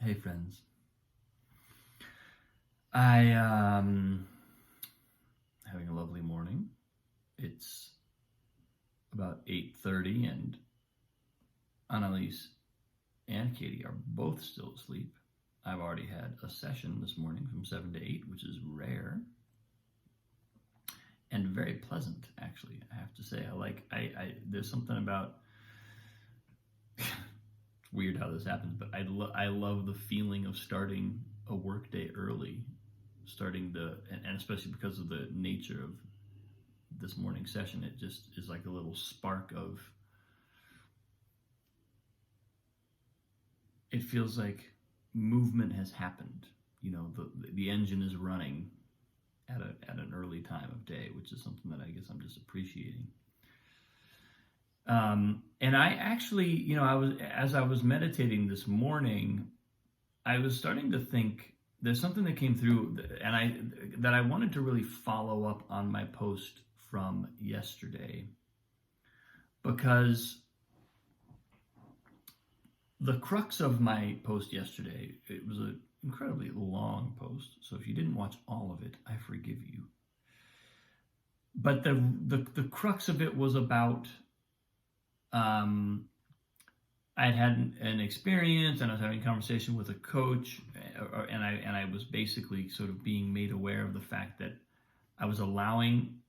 Hey friends. I having a lovely morning. It's about 8:30 and Annalise and Katie are both still asleep. I've already had a session this morning from 7 to 8, which is rare and very pleasant, actually. I have to say, I there's something about it's weird how this happens, but I love the feeling of starting a workday early, and especially because of the nature of this morning session. It just is like a little spark of, it feels like movement has happened. The engine is running at an early time of day, which is something that I guess I'm just appreciating. And I actually, as I was meditating this morning, I was starting to think there's something that came through, and I wanted to really follow up on my post from yesterday, because the crux of my post yesterday, it was an incredibly long post, so if you didn't watch all of it, I forgive you. But the crux of it was about I had an experience, and I was having a conversation with a coach, and I was basically sort of being made aware of the fact that I was allowing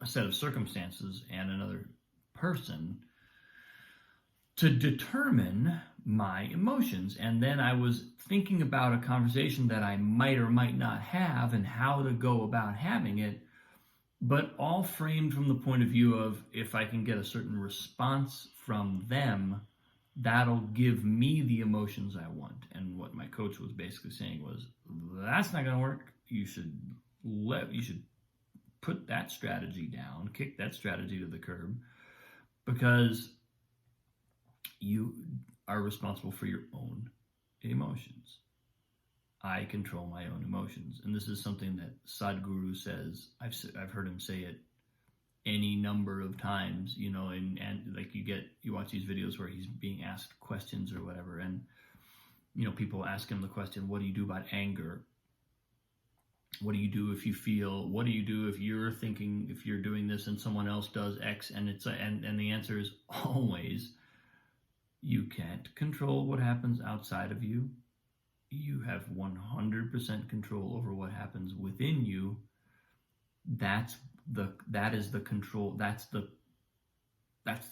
a set of circumstances and another person to determine my emotions. And then I was thinking about a conversation that I might or might not have and how to go about having it, but all framed from the point of view of, if I can get a certain response from them, that'll give me the emotions I want. And what my coach was basically saying was, that's not going to work. You should put that strategy down, kick that strategy to the curb, because you are responsible for your own emotions. I control my own emotions. And this is something that Sadhguru says. I've heard him say it any number of times, and like you watch these videos where he's being asked questions or whatever, and people ask him the question, what do you do about anger? What do you do if you feel, what do you do if you're thinking, if you're doing this and someone else does X? And and the answer is always, you can't control what happens outside of you. You have 100% control over what happens within you. That is the control. That's the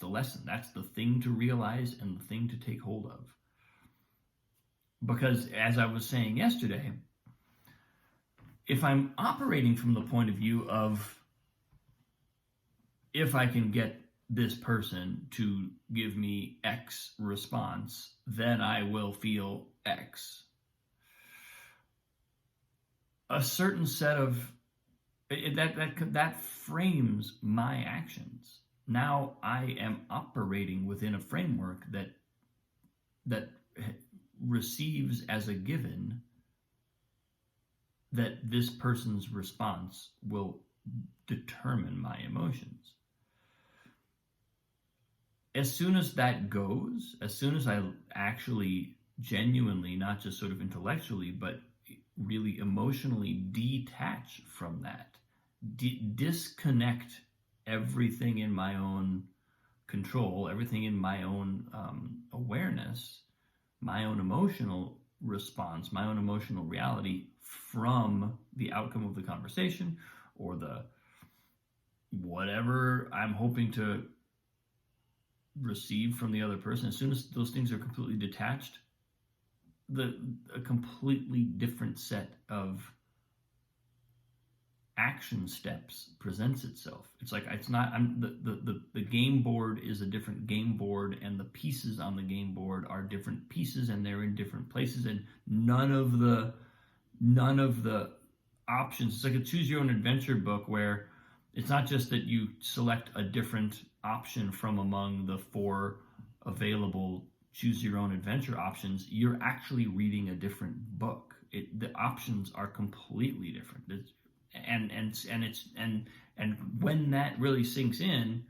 lesson. That's the thing to realize and the thing to take hold of. Because as I was saying yesterday, if I'm operating from the point of view of, if I can get this person to give me X response, then I will feel X. A certain set of that frames my actions. Now I am operating within a framework that receives as a given that this person's response will determine my emotions. As soon as that goes, as soon as I actually genuinely, not just sort of intellectually, but really emotionally detach from that, disconnect everything in my own control, everything in my own awareness, my own emotional response, my own emotional reality from the outcome of the conversation or the whatever I'm hoping to receive from the other person. As soon as those things are completely detached, a completely different set of action steps presents itself. It's like, it's not, the game board is a different game board, and the pieces on the game board are different pieces, and they're in different places, and none of the options. It's like a choose your own adventure book, where it's not just that you select a different option from among the 4 available choose your own adventure options. You're actually reading a different book. The options are completely different. And when that really sinks in,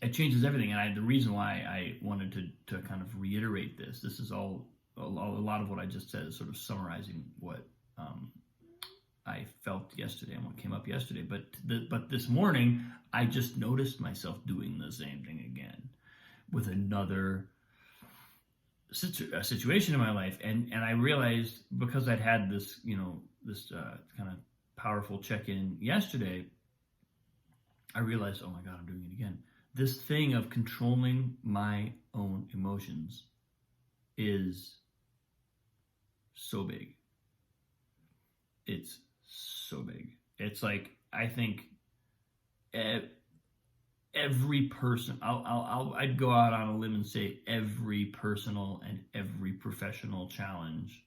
it changes everything. And the reason why I wanted to kind of reiterate this is all a lot of what I just said is sort of summarizing what I felt yesterday and what came up yesterday. But this morning, I just noticed myself doing the same thing again with another situation in my life, and I realized, because I'd had this kind of powerful check-in yesterday, I realized, oh my God, I'm doing it again. This thing of controlling my own emotions is so big. It's so big. It's like, I think every person, I'd go out on a limb and say every personal and every professional challenge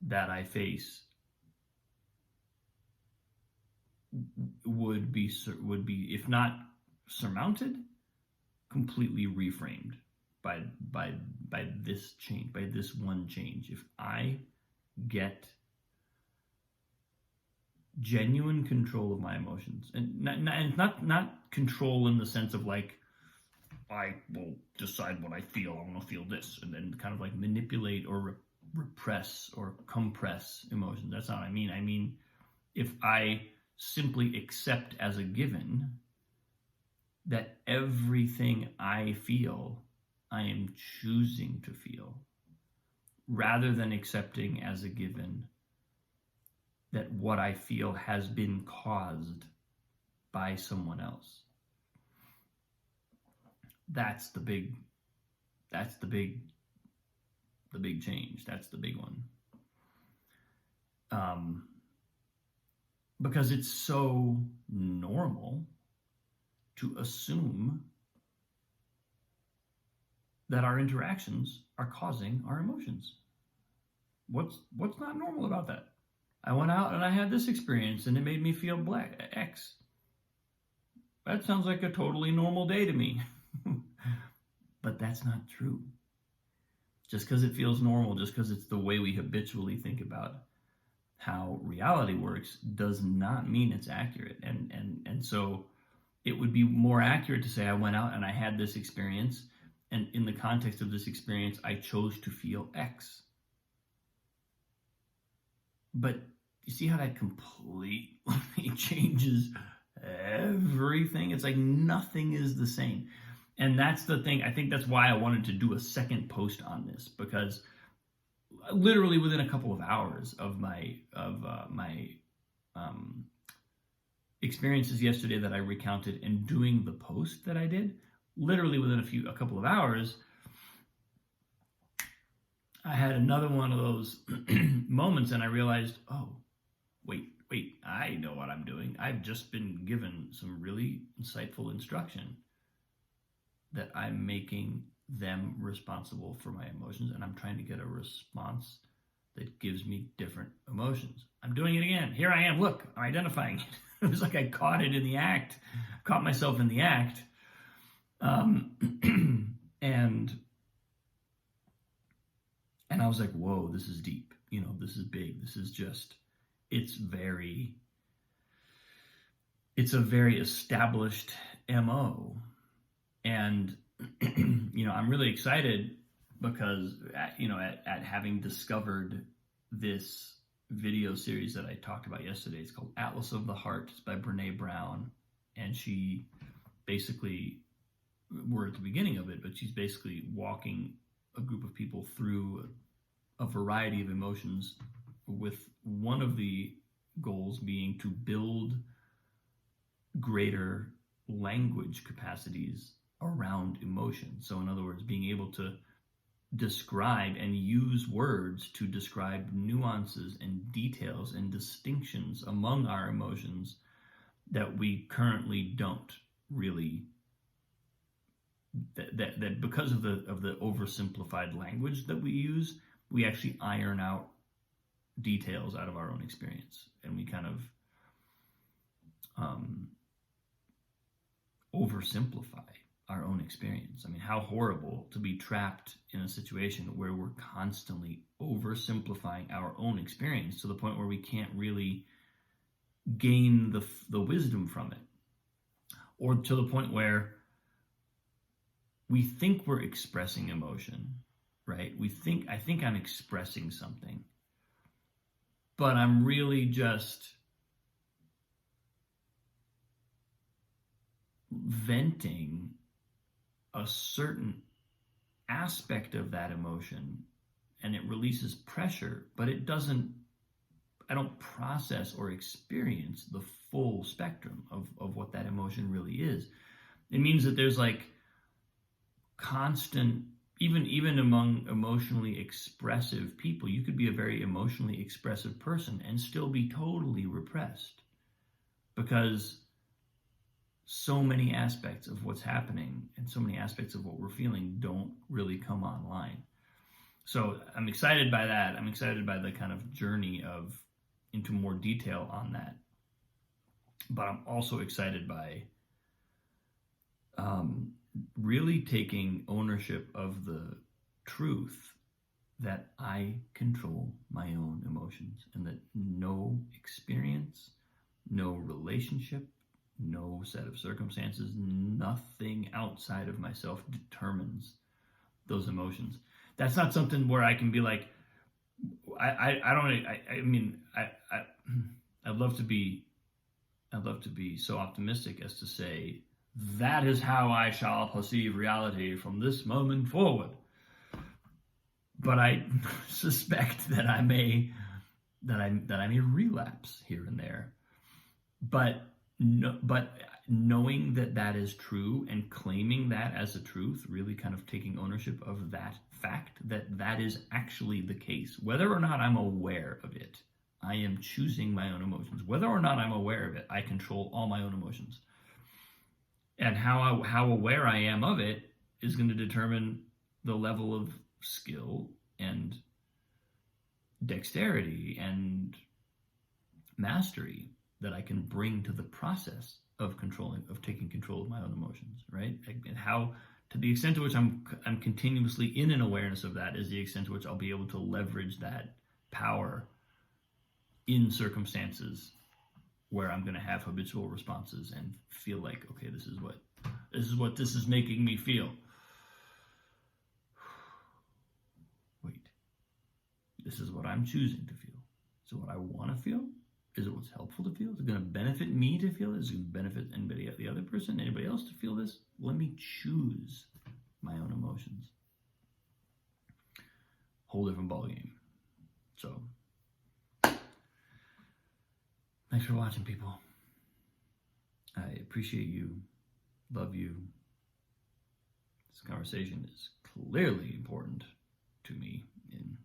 that I face would be, if not surmounted, completely reframed by this change, by this one change. If I get genuine control of my emotions, and not control in the sense of like, I will decide what I feel, I'm going to feel this, and then kind of like manipulate or repress or compress emotions. That's not what I mean. I mean, if I simply accept as a given that everything I feel, I am choosing to feel, rather than accepting as a given that what I feel has been caused by someone else. That's the big change. That's the big one. Because it's so normal to assume that our interactions are causing our emotions. What's not normal about that? I went out and I had this experience and it made me feel X. That sounds like a totally normal day to me. But that's not true. Just because it feels normal, just because it's the way we habitually think about how reality works, does not mean it's accurate. And so it would be more accurate to say I went out and I had this experience, and in the context of this experience, I chose to feel X. But you see how that completely changes everything? It's like nothing is the same. And that's the thing. I think that's why I wanted to do a second post on this, because literally within a couple of hours of my experiences yesterday that I recounted and doing the post that I did, literally within a couple of hours, I had another one of those moments, and I realized, oh, wait, I know what I'm doing. I've just been given some really insightful instruction that I'm making them responsible for my emotions, and I'm trying to get a response that gives me different emotions. I'm doing it again. Here I am. Look, I'm identifying it. It was like I caught it in the act, caught myself in the act. And I was like, whoa, this is deep. This is big. This is just, it's a very established MO. And, I'm really excited because, at having discovered this video series that I talked about yesterday, it's called Atlas of the Heart. It's by Brene Brown. And she basically, we're at the beginning of it, but she's basically walking a group of people through a variety of emotions, with one of the goals being to build greater language capacities around emotion. So in other words, being able to describe and use words to describe nuances and details and distinctions among our emotions that we currently don't really, that because of the oversimplified language that we use, we actually iron out details out of our own experience, and we kind of oversimplify our own experience. I mean, how horrible to be trapped in a situation where we're constantly oversimplifying our own experience to the point where we can't really gain the wisdom from it, or to the point where we think we're expressing emotion, right? I think I'm expressing something, but I'm really just venting a certain aspect of that emotion, and it releases pressure, but I don't process or experience the full spectrum of what that emotion really is. It means that there's like constant, even among emotionally expressive people, you could be a very emotionally expressive person and still be totally repressed, because so many aspects of what's happening and so many aspects of what we're feeling don't really come online. So I'm excited by that. I'm excited by the kind of journey into more detail on that. But I'm also excited by really taking ownership of the truth that I control my own emotions, and that no experience, no relationship, no set of circumstances, nothing outside of myself determines those emotions. That's not something where I can be like, I mean, I'd love to be so optimistic as to say, that is how I shall perceive reality from this moment forward. But I suspect that I may relapse here and there. But knowing that that is true and claiming that as a truth, really kind of taking ownership of that fact, that is actually the case. Whether or not I'm aware of it, I am choosing my own emotions. Whether or not I'm aware of it, I control all my own emotions. And how aware I am of it is going to determine the level of skill and dexterity and mastery that I can bring to the process of taking control of my own emotions, right? And how, to the extent to which I'm continuously in an awareness of that, is the extent to which I'll be able to leverage that power in circumstances where I'm going to have habitual responses and feel like, okay, this is what this is making me feel. Wait, this is what I'm choosing to feel. So what I want to feel? Is it what's helpful to feel? Is it going to benefit me to feel it? Is it going to benefit the other person, anybody else to feel this? Let me choose my own emotions. Whole different ballgame. So, thanks for watching, people. I appreciate you, love you. This conversation is clearly important to me in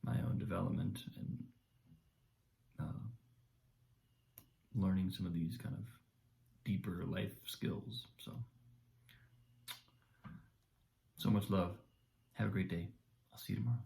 my own development and learning some of these kind of deeper life skills. So much love. Have a great day. I'll see you tomorrow.